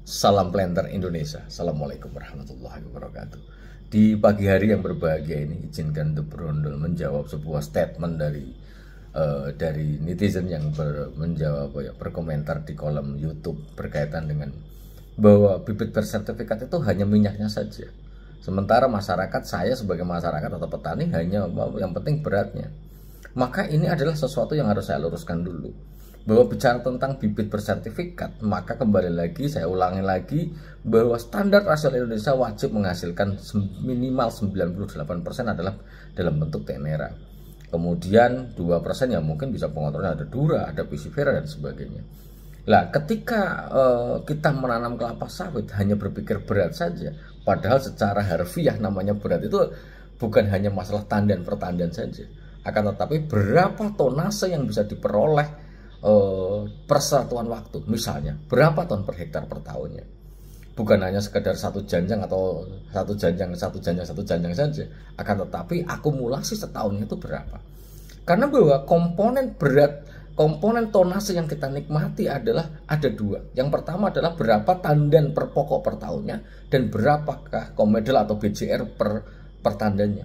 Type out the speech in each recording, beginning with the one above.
Salam Planter Indonesia. Assalamualaikum warahmatullahi wabarakatuh. Di pagi hari yang berbahagia ini, izinkan untuk berondol menjawab sebuah statement dari netizen yang berkomentar di kolom YouTube berkaitan dengan bahwa bibit bersertifikat itu hanya minyaknya saja. Sementara masyarakat, saya sebagai masyarakat atau petani, hanya yang penting beratnya. Maka ini adalah sesuatu yang harus saya luruskan dulu. Bahwa bicara tentang bibit bersertifikat, maka kembali lagi saya ulangi lagi bahwa standar nasional Indonesia wajib menghasilkan minimal 98% adalah dalam bentuk tenera. Kemudian 2% ya mungkin bisa pengontrolnya, ada dura, ada pisifera dan sebagainya. Lah, ketika kita menanam kelapa sawit hanya berpikir berat saja, padahal secara harfiah namanya berat itu bukan hanya masalah tandan pertandan saja, akan tetapi berapa tonase yang bisa diperoleh persatuan waktu. Misalnya berapa ton per hektar per tahunnya, bukan hanya sekedar satu janjang atau satu janjang saja, akan tetapi akumulasi setahunnya itu berapa. Karena bahwa komponen berat, komponen tonase yang kita nikmati adalah ada dua. Yang pertama adalah berapa tandan per pokok per tahunnya, dan berapakah komedel atau BJR per tandannya.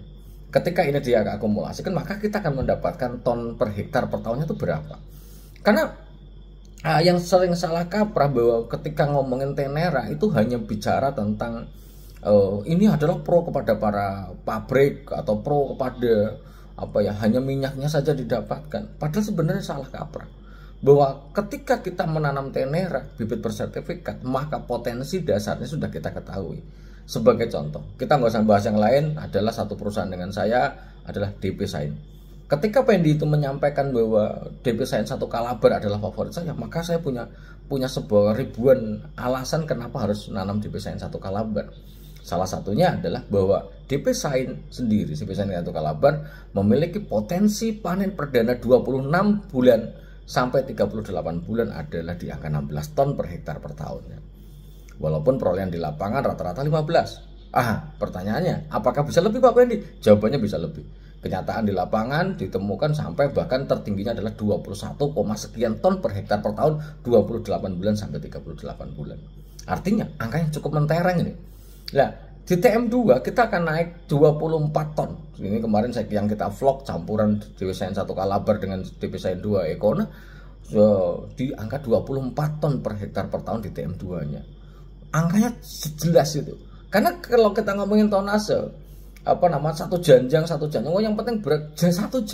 Ketika ini dia akumulasikan, maka kita akan mendapatkan ton per hektar per tahunnya itu berapa. Karena yang sering salah kaprah bahwa ketika ngomongin tenera itu hanya bicara tentang ini adalah pro kepada para pabrik atau pro kepada hanya minyaknya saja didapatkan. Padahal sebenarnya salah kaprah bahwa ketika kita menanam tenera bibit bersertifikat, maka potensi dasarnya sudah kita ketahui. Sebagai contoh, kita nggak usah bahas yang lain, adalah satu perusahaan dengan saya adalah DP Sain. Ketika Pendi itu menyampaikan bahwa DP Sain 1 Kalabar adalah favorit saya, maka saya punya sebuah ribuan alasan kenapa harus nanam DP Sain 1 Kalabar. Salah satunya adalah bahwa DP Sain sendiri, DP Sain 1 Kalabar memiliki potensi panen perdana 26 bulan sampai 38 bulan adalah di angka 16 ton per hektar per tahunnya. Walaupun perolehan di lapangan rata-rata 15. Pertanyaannya, apakah bisa lebih Pak Pendi? Jawabannya bisa lebih. Kenyataan di lapangan ditemukan sampai bahkan tertingginya adalah 21, sekian ton per hektar per tahun, 28 bulan sampai 38 bulan. Artinya angkanya cukup mentereng ini. Nah, di TM2 kita akan naik 24 ton. Ini kemarin yang kita vlog campuran DP Sain 1 Kalabar dengan DP Sain 2 Econa di angka 24 ton per hektar per tahun di TM2-nya. Angkanya jelas itu. Karena kalau kita ngomongin tonase, satu janjang, yang penting berat satu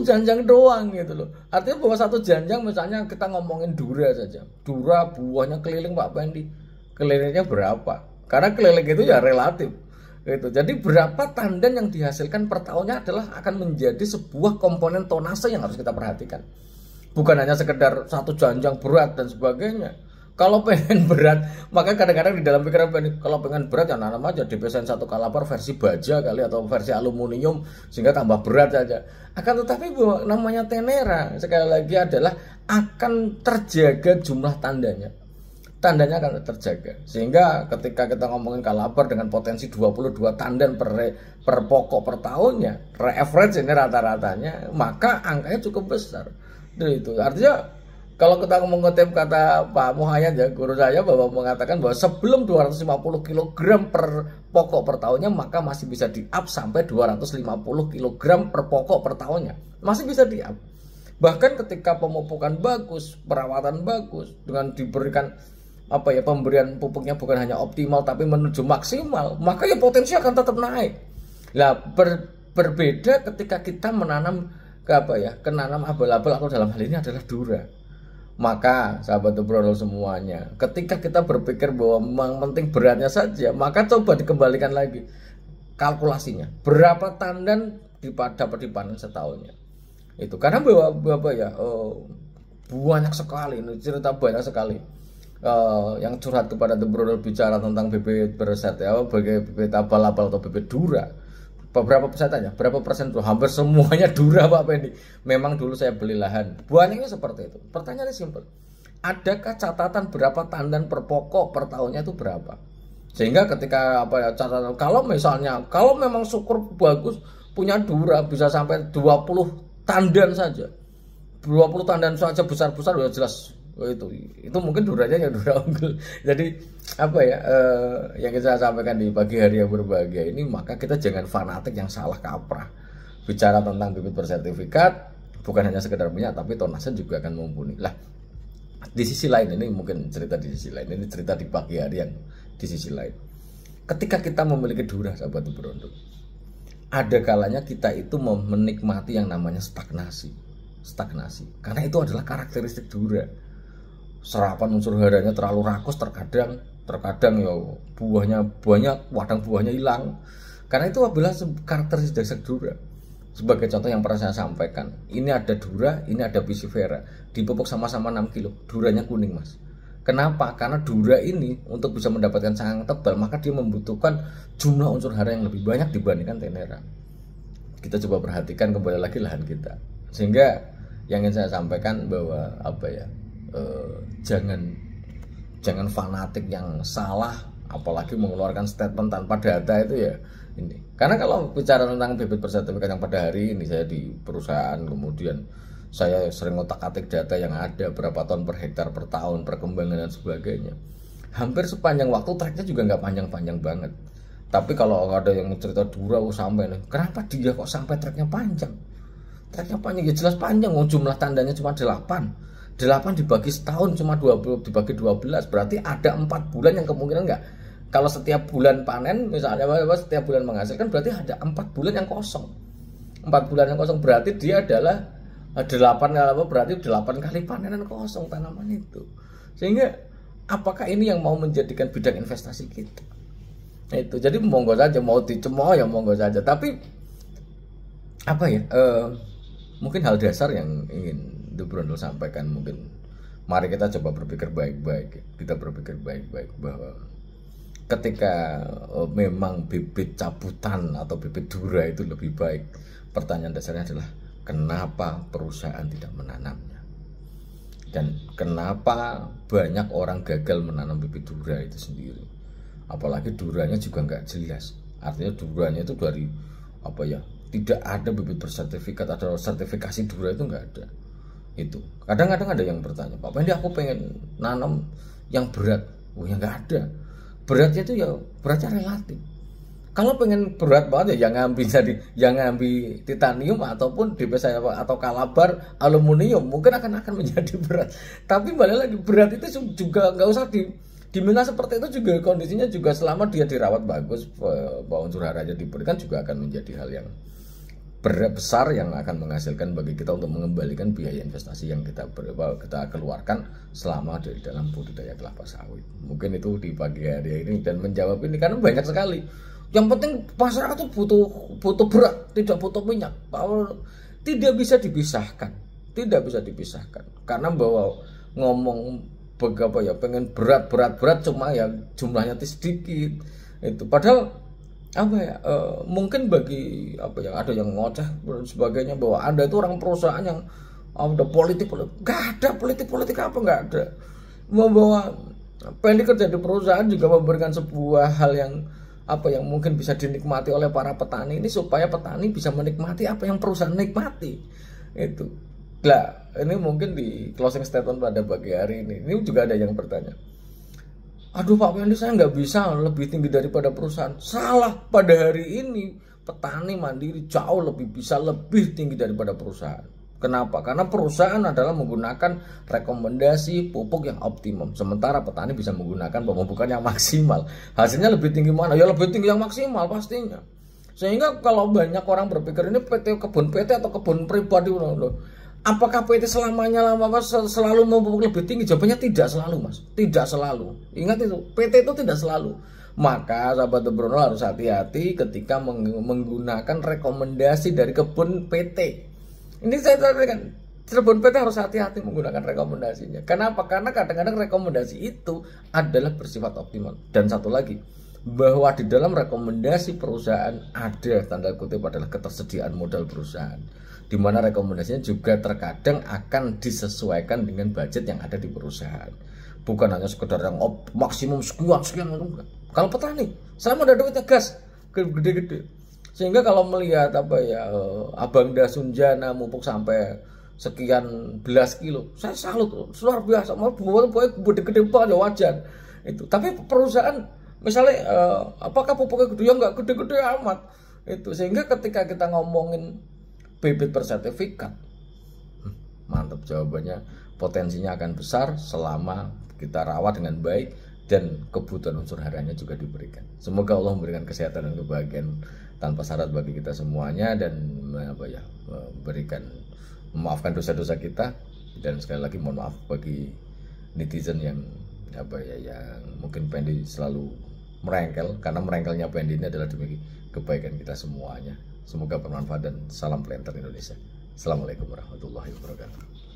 janjang doang gitu loh. Artinya bahwa satu janjang, misalnya kita ngomongin dura saja, dura buahnya keliling Pak Pendi, kelilingnya berapa? Karena keliling itu ya relatif gitu. Jadi berapa tandan yang dihasilkan per tahunnya adalah akan menjadi sebuah komponen tonase yang harus kita perhatikan. Bukan hanya sekedar satu janjang berat dan sebagainya. Kalau pengen berat, maka kadang-kadang di dalam pikiran kalau pengen berat ya nanam aja DP Sain 1 Kalabar versi baja kali atau versi aluminium sehingga tambah berat saja. Akan tetapi bahwa namanya tenera sekali lagi adalah akan terjaga jumlah tandanya. Tandanya akan terjaga. Sehingga ketika kita ngomongin Kalabar dengan potensi 22 tandan per pokok per tahunnya, average ini rata-ratanya, maka angkanya cukup besar. Dan itu artinya kalau kita mengutip kata Pak Muhayyad ya, guru saya, bahwa mengatakan bahwa sebelum 250 kg per pokok per tahunnya, maka masih bisa di-up sampai 250 kg per pokok per tahunnya. Masih bisa di-up. Bahkan ketika pemupukan bagus, perawatan bagus, dengan diberikan pemberian pupuknya bukan hanya optimal tapi menuju maksimal, maka ya potensi akan tetap naik. Nah, berbeda ketika kita menanam kenanam abal-abal atau dalam hal ini adalah dura. Maka sahabat Bro semuanya, ketika kita berpikir bahwa memang penting beratnya saja, maka coba dikembalikan lagi kalkulasinya. Berapa tandan dapat dipanen setahunnya? Itu karena banyak sekali, ini cerita banyak sekali yang curhat kepada Bro bicara tentang bibit bibit abal-abal atau bibit dura. Berapa persennya? Berapa persen tuh? Hampir semuanya dura Pak Pendi. Memang dulu saya beli lahan. Banyaknya seperti itu. Pertanyaannya simpel. Adakah catatan berapa tandan per pokok per tahunnya itu berapa? Sehingga ketika catatan kalau memang syukur bagus punya dura bisa sampai 20 tandan saja. 20 tandan saja besar-besar sudah jelas itu mungkin duranya ya dura unggul. Jadi apa ya, yang saya sampaikan di pagi hari yang berbahagia ini, maka kita jangan fanatik yang salah kaprah bicara tentang bibit bersertifikat. Bukan hanya sekedar minyak, tapi tonase juga akan mumpuni. Lah, di sisi lain, ini mungkin cerita di sisi lain, ini cerita di pagi hari yang di sisi lain. Ketika kita memiliki dura, sahabat berondol, ada kalanya kita itu menikmati yang namanya stagnasi. Karena itu adalah karakteristik dura. Serapan unsur haranya terlalu rakus, terkadang ya buahnya wadang buahnya hilang. Karena itu adalah karakteristik dura. Sebagai contoh yang pernah saya sampaikan, ini ada dura, ini ada pisifera, dipupuk sama-sama 6 kilo, duranya kuning mas. Kenapa? Karena dura ini untuk bisa mendapatkan cangkang tebal, maka dia membutuhkan jumlah unsur hara yang lebih banyak dibandingkan tenera. Kita coba perhatikan kembali lagi lahan kita, sehingga yang ingin saya sampaikan bahwa apa ya, jangan fanatik yang salah, apalagi mengeluarkan statement tanpa data itu ya. Ini. Karena kalau bicara tentang bibit bersertifikat yang pada hari ini saya di perusahaan, kemudian saya sering otak-atik data yang ada, berapa ton per hektar per tahun, perkembangan dan sebagainya. Hampir sepanjang waktu tracknya juga nggak panjang-panjang banget. Tapi kalau ada yang cerita dura sampai nih, kenapa dia kok sampai tracknya panjang? Tracknya panjang, ya jelas panjang, jumlah tandanya cuma 8 dibagi setahun cuma 20, dibagi 12, berarti ada 4 bulan yang kemungkinan enggak. Kalau setiap bulan panen misalnya, setiap bulan menghasilkan, berarti ada 4 bulan yang kosong. 4 bulan yang kosong berarti dia adalah 8 kali panenan kosong tanaman itu. Sehingga apakah ini yang mau menjadikan bidang investasi kita? Itu. Jadi monggo saja, mau dicemooh ya monggo saja. Tapi apa ya? Mungkin hal dasar yang ingin The Brondol sampaikan, mungkin mari kita coba berpikir baik-baik. Kita berpikir baik-baik bahwa ketika memang bibit cabutan atau bibit dura itu lebih baik, pertanyaan dasarnya adalah kenapa perusahaan tidak menanamnya, dan kenapa banyak orang gagal menanam bibit dura itu sendiri. Apalagi duranya juga nggak jelas, artinya duranya itu dari apa ya, tidak ada bibit bersertifikat atau sertifikasi dura, itu nggak ada. Itu kadang-kadang ada yang bertanya, Pak Pendi aku pengen nanam yang berat, ya nggak ada. Beratnya itu ya beratnya relatif. Kalau pengen berat banget ya yang ngambil titanium ataupun DP atau kalabar aluminium, mungkin akan menjadi berat. Tapi balik lagi, berat itu juga nggak usah diminta seperti itu, juga kondisinya juga selama dia dirawat bagus, bahwa unsur haranya diberikan, juga akan menjadi hal yang besar yang akan menghasilkan bagi kita untuk mengembalikan biaya investasi yang kita keluarkan selama di dalam budidaya kelapa sawit. Mungkin itu di pagi hari ini, dan menjawab ini karena banyak sekali. Yang penting masyarakat itu butuh berat, tidak butuh minyak. Tidak bisa dipisahkan. Karena bahwa ngomong apa ya, pengen berat cuma ya jumlahnya sedikit. Itu padahal apa ya, mungkin bagi apa yang ada yang ngoceh dan sebagainya bahwa Anda itu orang perusahaan yang ada politik, nggak ada politik apa, nggak ada. Bahwa Pendi kerja di perusahaan juga memberikan sebuah hal yang apa yang mungkin bisa dinikmati oleh para petani ini, supaya petani bisa menikmati apa yang perusahaan nikmati. Itu lah, ini mungkin di closing statement pada pagi hari ini juga ada yang bertanya, aduh Pak Pendi, saya nggak bisa lebih tinggi daripada perusahaan. Salah, pada hari ini petani mandiri jauh lebih tinggi daripada perusahaan. Kenapa? Karena perusahaan adalah menggunakan rekomendasi pupuk yang optimum, sementara petani bisa menggunakan pemupukan yang maksimal. Hasilnya lebih tinggi mana? Ya lebih tinggi yang maksimal pastinya. Sehingga kalau banyak orang berpikir ini kebun PT atau kebun pribadi, apakah PT selamanya selalu memupuk lebih tinggi? Jawabannya tidak selalu, Mas. Tidak selalu. Ingat itu, PT itu tidak selalu. Maka sahabat The Brondol harus hati-hati ketika menggunakan rekomendasi dari kebun PT. Ini saya sampaikan, kebun PT harus hati-hati menggunakan rekomendasinya. Kenapa? Karena kadang-kadang rekomendasi itu adalah bersifat optimal. Dan satu lagi, bahwa di dalam rekomendasi perusahaan ada tanda kutip adalah ketersediaan modal perusahaan, di mana rekomendasinya juga terkadang akan disesuaikan dengan budget yang ada di perusahaan. Bukan hanya sekedar yang maksimum sekian enggak. Kalau petani, selama ada duitnya gas gede-gede. Sehingga kalau melihat apa ya, Abang Dasunjana mupuk sampai sekian belas kilo. Saya salut, luar biasa. Mau buat gede-gede banget ya wajar. Itu. Tapi perusahaan misalnya apakah pupuknya gede? Ya nggak gede-gede amat. Itu sehingga ketika kita ngomongin bibit bersertifikat, mantap jawabannya, potensinya akan besar selama kita rawat dengan baik dan kebutuhan unsur hariannya juga diberikan. Semoga Allah memberikan kesehatan dan kebahagiaan tanpa syarat bagi kita semuanya dan memberikan memaafkan dosa-dosa kita. Dan sekali lagi mohon maaf bagi netizen yang yang mungkin Pendi selalu merengkel, karena merengkelnya Pendi ini adalah demi kebaikan kita semuanya. Semoga bermanfaat dan salam Planter Indonesia. Assalamualaikum warahmatullahi wabarakatuh.